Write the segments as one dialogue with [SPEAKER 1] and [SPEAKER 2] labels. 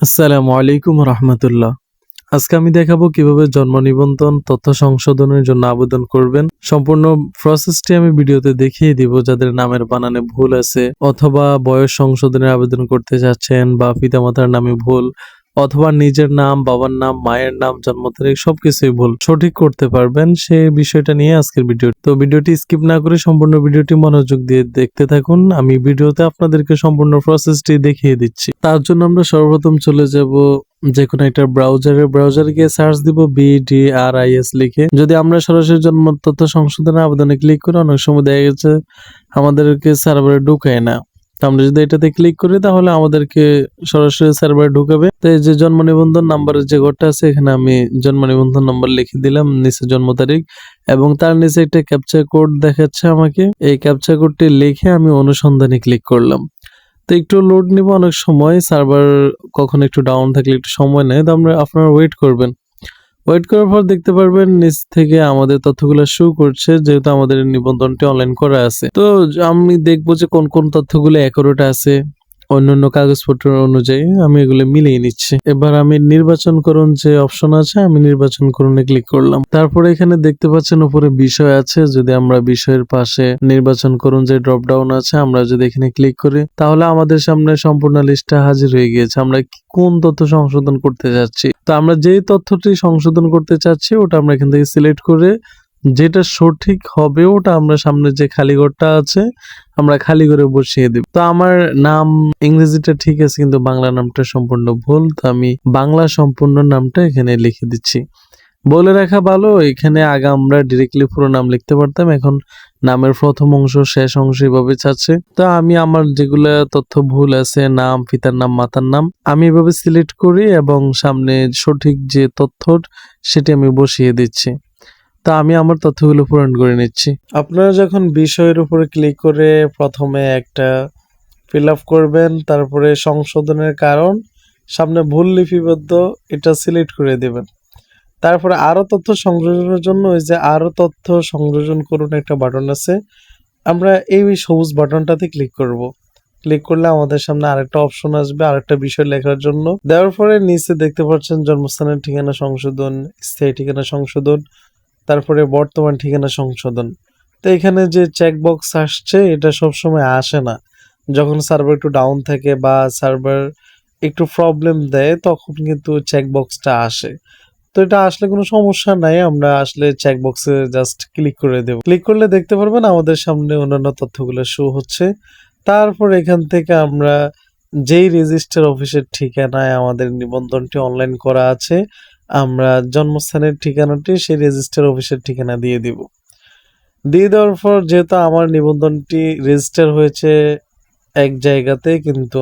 [SPEAKER 1] আসসালামু আলাইকুম রহমতুল্লাহ। আজকে আমি দেখাবো কিভাবে জন্ম নিবন্ধন তথ্য সংশোধনের জন্য আবেদন করবেন। সম্পূর্ণ প্রসেসটি আমি ভিডিওতে দেখিয়ে দিব। যাদের নামের বানানে ভুল আছে অথবা বয়স সংশোধনের আবেদন করতে চাচ্ছেন বা পিতামাতার নামে ভুল অথবা নিজের নাম, বাবার নাম, মায়ের নাম, জন্ম তারিখ সবকিছুই ভুল সঠিক করতে পারবেন, সেই বিষয়টা নিয়ে আজকের ভিডিও। তো ভিডিওটি স্কিপ না করে সম্পূর্ণ ভিডিওটি মনোযোগ দিয়ে দেখতে থাকুন। আমি ভিডিওতে আপনাদেরকে সম্পূর্ণ প্রসেসটি দেখিয়ে দিচ্ছি। তার জন্য আমরা সর্বপ্রথম চলে যাব যে কোনো একটা ব্রাউজারে গিয়ে সার্চ দিব BDRIS লিখে। যদি আমরা সরাসরি জন্ম তথ্য সংশোধনের আবেদনে ক্লিক করি, অনেক সময় দেখা গেছে আমাদেরকে সার্ভারে ঢুকায় না। আমরা যদি এটাতে ক্লিক করি তাহলে আমাদেরকে সরাসরি সার্ভারে ঢুকাবে। তো এই যে জন্ম নিবন্ধন নাম্বারের যে ঘরটা আছে, এখানে আমি জন্ম নিবন্ধন নাম্বার লিখে দিলাম, নিচে জন্ম তারিখ এবং তার নিচে একটা ক্যাপচা কোড দেখাচ্ছে আমাকে। এই ক্যাপচা কোডটি লিখে আমি অনুসন্ধানে ক্লিক করলাম। তো একটু লোড নিব, অনেক সময় সার্ভার কখন একটু ডাউন থাকলে একটু সময় নেয়, তো আপনারা ওয়েট করবেন। ওয়েট করার পর দেখতে পারবেন নিচ থেকে আমাদের তথ্যগুলো শো করছে, যেহেতু আমাদের নিবন্ধনটি অনলাইন করা আছে। তো আমি দেখবো যে কোন কোন তথ্যগুলো অ্যাকুরেট আছে অন্যান্য কাগজপত্র অনুযায়ী, আমি এগুলো মিলিয়ে নিচ্ছি। এবার আমি নির্বাচন করুন যে অপশন আছে, আমি নির্বাচন করুনে ক্লিক করলাম। তারপরে এখানে দেখতে পাচ্ছেন উপরে বিষয় আছে, যদি আমরা বিষয়ের পাশে নির্বাচন করুন যে ড্রপ ডাউন আছে, আমরা যদি এখানে ক্লিক করি তাহলে আমাদের সামনে সম্পূর্ণ লিস্টটা হাজির হয়ে গিয়েছে। আমরা কোন তথ্য সংশোধন করতে যাচ্ছি, তো আমরা যেই তথ্যটি সংশোধন করতে চাচ্ছি ওটা আমরা এখান থেকে সিলেক্ট করে যেটা সঠিক হবে ওটা আমরা সামনে যে খালি ঘরটা আছে আমরা খালি করে বসিয়ে দিব। তো আমার নাম ইংরেজিটা ঠিক আছে কিন্তু বাংলা নামটা সম্পূর্ণ ভুল, তো আমি বাংলা সম্পূর্ণ নামটা এখানে লিখে দিচ্ছি। বলে রাখা ভালো, এখানে আগে আমরা ডিরেক্টলি পুরো নাম লিখতে পারতাম, এখন নামের প্রথম অংশ শেষ অংশ এভাবে চাচ্ছে। তো আমি আমার যেগুলো তথ্য ভুল আছে, নাম, পিতার নাম, মাতার নাম, আমি এভাবে সিলেক্ট করি এবং সামনে সঠিক যে তথ্য সেটি আমি বসিয়ে দিচ্ছি। তা আমি আমার তথ্যগুলো পূরণ করে নিচ্ছি। আপনারা যখন বিষয়ের উপরে ক্লিক করে প্রথমে একটা ফিল আপ করবেন, তারপরে সংশোধনের কারণ, সামনে ভুল লিপিবদ্ধ এটা সিলেক্ট করে দেবেন। তারপরে আরো তথ্য সংযোজনের জন্য ওই যে আরো তথ্য সংযোজন করুন একটা বাটন আছে, আমরা এই সবুজ বাটনটাতে ক্লিক করব। ক্লিক করলে আমাদের সামনে আরেকটা অপশন আসবে আরেকটা বিষয় লেখার জন্য। দেওয়ার পরে নিচে দেখতে পাচ্ছেন জন্মস্থানের ঠিকানা সংশোধন, স্থায়ী ঠিকানা সংশোধন, তারপরে বর্তমান ঠিকানা সংশোধন। তো এখানে যে চেকবক্স আসছে এটা সবসময় আসে না, যখন সার্ভার একটু ডাউন থাকে বা সার্ভার একটু প্রবলেম দেয় তখন কিন্তু চেকবক্সটা আসে। তো এটা আসলে কোনো সমস্যা নাই, আমরা আসলে চেকবক্সে জাস্ট ক্লিক করে দেব। ক্লিক করলে দেখতে পারবেন আমাদের সামনে অন্যান্য তথ্যগুলো শো হচ্ছে। তারপর এখান থেকে আমরা যেই রেজিস্টার অফিসের ঠিকানায় আমাদের নিবন্ধনটি অনলাইন করা আছে, আমরা জন্মস্থানের ঠিকানাটি সেই রেজিস্টার অফিসের ঠিকানা দিয়ে দিব। দিয়ে দেওয়ার পর যেহেতু আমার নিবন্ধনটি রেজিস্টার হয়েছে এক জায়গাতে, কিন্তু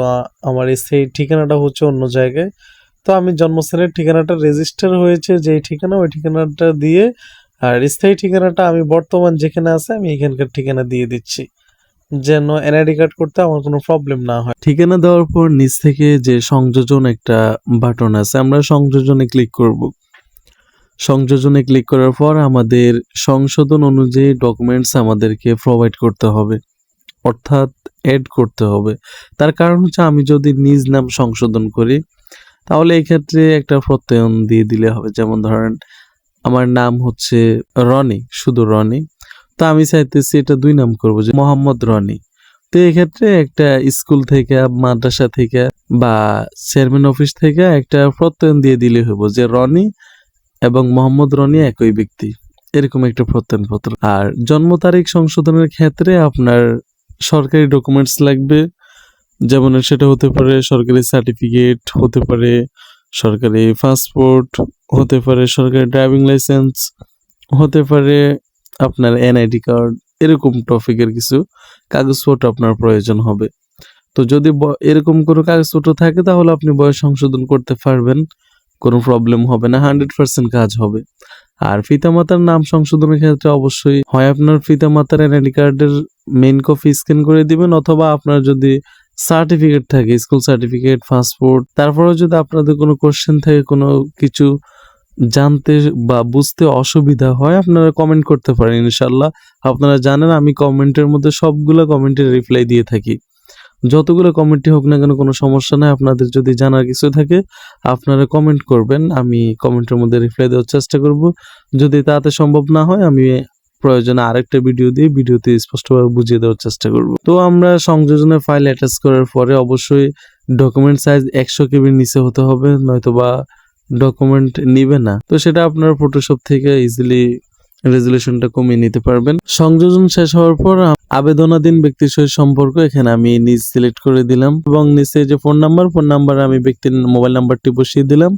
[SPEAKER 1] আমার সেই ঠিকানাটা হচ্ছে অন্য জায়গায়, তো আমি জন্মস্থানের ঠিকানাটা রেজিস্টার হয়েছে যেই ঠিকানা ওই ঠিকানাটা দিয়ে, আর স্থায়ী ঠিকানাটা আমি বর্তমান যেখানে আছে আমি এখানকার ঠিকানা দিয়ে দিচ্ছি, যেন এনআইডি কার্ড করতে আমার কোনো প্রবলেম না হয়। ঠিকানা দেওয়ার পর নিচ থেকে যে সংযোজন একটা বাটন আছে, আমরা সংযোজনে ক্লিক করব। সংযোজনে ক্লিক করার পর আমাদের সংশোধন অনুযায়ী ডকুমেন্টস আমাদেরকে প্রোভাইড করতে হবে, অর্থাৎ এড করতে হবে। তার কারণ হচ্ছে আমি যদি নিজ নাম সংশোধন করি তাহলে এই ক্ষেত্রে একটা প্রত্যয়ন দিয়ে দিলে হবে। যেমন ধরেন আমার নাম হচ্ছে রনি, শুধু রনি, তো আমি চাইতেছি এটা 2 নাম করব, যে মোহাম্মদ রনি। তো এক্ষেত্রে একটা স্কুল থেকে, মাদ্রাসা থেকে বা চেয়ারম্যান অফিস থেকে একটা প্রত্যয়ন দিয়ে দিলে হবো যে রনি এবং মোহাম্মদ রনি একই ব্যক্তি, এরকম একটা প্রত্যয়নপত্র। আর জন্ম তারিখ সংশোধনের ক্ষেত্রে আপনার সরকারি ডকুমেন্টস লাগবে, যেমন সেটা হতে পারে সরকারি সার্টিফিকেট, হতে পারে সরকারি পাসপোর্ট, হতে পারে সরকারি ড্রাইভিং লাইসেন্স, হতে পারে আপনার এনআইডি কার্ড, এরকম টপিকের কিছু কাগজপত্র আপনার প্রয়োজন হবে। তো যদি এরকম কোনো কাগজপত্র থাকে তাহলে আপনি বয়স সংশোধন করতে পারবেন, কোনো প্রবলেম হবে না, 100% কাজ হবে। আর পিতামাতার নাম সংশোধনের ক্ষেত্রে অবশ্যই হয় আপনার পিতামাতার এনআইডি কার্ডের মেইন কপি স্ক্যান করে দিবেন, অথবা আপনার যদি সার্টিফিকেট থাকে, স্কুল সার্টিফিকেট, পাসপোর্ট, তারপরে যদি আপনাদের কোনো কোশ্চেন থাকে, কোনো কিছু জানতে বা বুঝতে অসুবিধা হয়, আপনারা কমেন্ট করতে পারেন। ইনশাল্লাহ আপনারা জানেন আমি কমেন্টের মধ্যে সবগুলো কমেন্টের রিপ্লাই দিয়ে থাকি। যতগুলো কমেন্টই হোক না কেন কোনো সমস্যা নাই। আপনাদের যদি জানার কিছু থাকে আপনারা কমেন্ট করবেন। আমি কমেন্টের মধ্যে রিপ্লাই দেওয়ার চেষ্টা করব। যদি তাতে সম্ভব না হয় আমি প্রয়োজনে আরেকটা ভিডিও দিয়ে ভিডিওতে স্পষ্টভাবে বুঝিয়ে দেওয়ার চেষ্টা করব। তো আমরা সংযোজনের ফাইল অ্যাটাচ করার পরে অবশ্যই ডকুমেন্ট সাইজ 100 কেবির নিচে হতে হবে, নয়তোবা ডকুমেন্ট নিবে না। তো সেটা আপনারা ফটোশপ থেকে ইজিলি রেজুলেশনটা কমিয়ে নিতে পারবেন। সংযোজন শেষ হওয়ার পর আবেদনাধীন ব্যক্তির সহিত সম্পর্ক এখানে আমি নিজ সিলেক্ট করে দিলাম এবং নিচে যে ফোন নাম্বার আমি ব্যক্তির মোবাইল নাম্বারটি বসিয়ে দিলাম।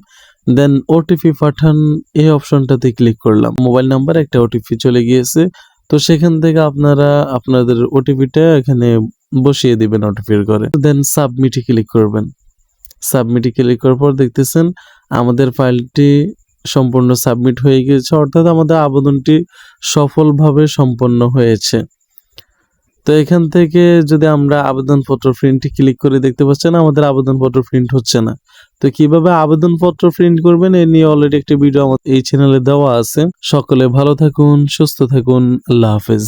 [SPEAKER 1] দেন ওটিপি পাঠান এই অপশনটাতে ক্লিক করলাম। মোবাইল নাম্বার একটা ওটিপি চলে গিয়েছে। তো সেখান থেকে আপনারা আপনাদের ওটিপিটা এখানে বসিয়ে দিবেন ওটিপির ঘরে। দেন সাবমিটে ক্লিক করবেন। সাবমিটে ক্লিক করার পর দেখতেছেন আমাদের ফাইলটি সম্পূর্ণ সাবমিট হয়ে গিয়েছে, অর্থাৎ আমাদের আবেদনটি সফলভাবে সম্পন্ন হয়েছে। তো এখান থেকে যদি আমরা আবেদনপত্র প্রিন্টে ক্লিক করে দেখতে পাচ্ছেন আমাদের আবেদনপত্র প্রিন্ট হচ্ছে না। তো কিভাবে আবেদনপত্র প্রিন্ট করবেন এ নিয়ে অলরেডি একটি ভিডিও আমাদের এই চ্যানেলে দেওয়া আছে। সকলে ভালো থাকুন, সুস্থ থাকুন। আল্লাহ হাফেজ।